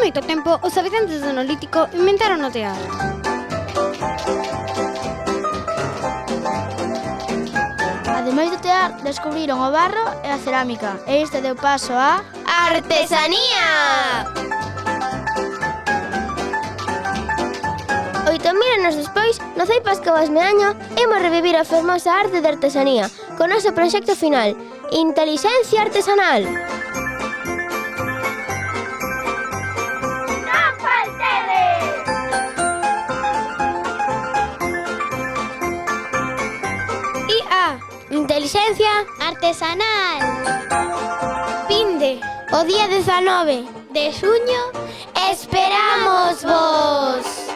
moito tempo, os habitantes do Neolítico inventaron o tear. Ademais do tear, descubriron o barro e a cerámica, e isto deu paso a... ¡Artesanía! 8.000 anos despois, no Ceipas Covas Meaño, imos revivir a fermosa arte de artesanía con noso proxecto final, Intelixencia Artesanal. ¡Non faltedes! IA, Intelixencia artesanal. Pinde, o día 19 de xuño, esperamos vos!